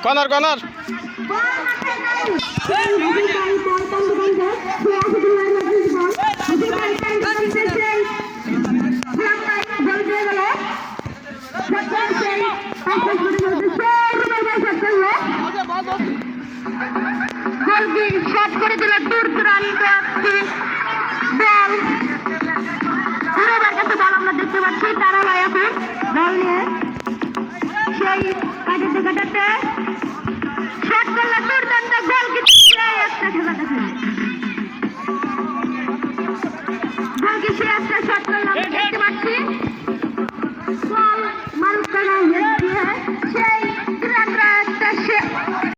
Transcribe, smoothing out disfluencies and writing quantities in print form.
corner corner shot করে দিল দূর দূরান্ত বল কাছে বল আমরা দেখতে পাচ্ছি তারা ভাই এখন বল নিয়ে সেই কাটাতে কাটাতে শট করলে দুর্দান্ত গোল একটা খেলাটা গোল কি সে একটা শট করলাম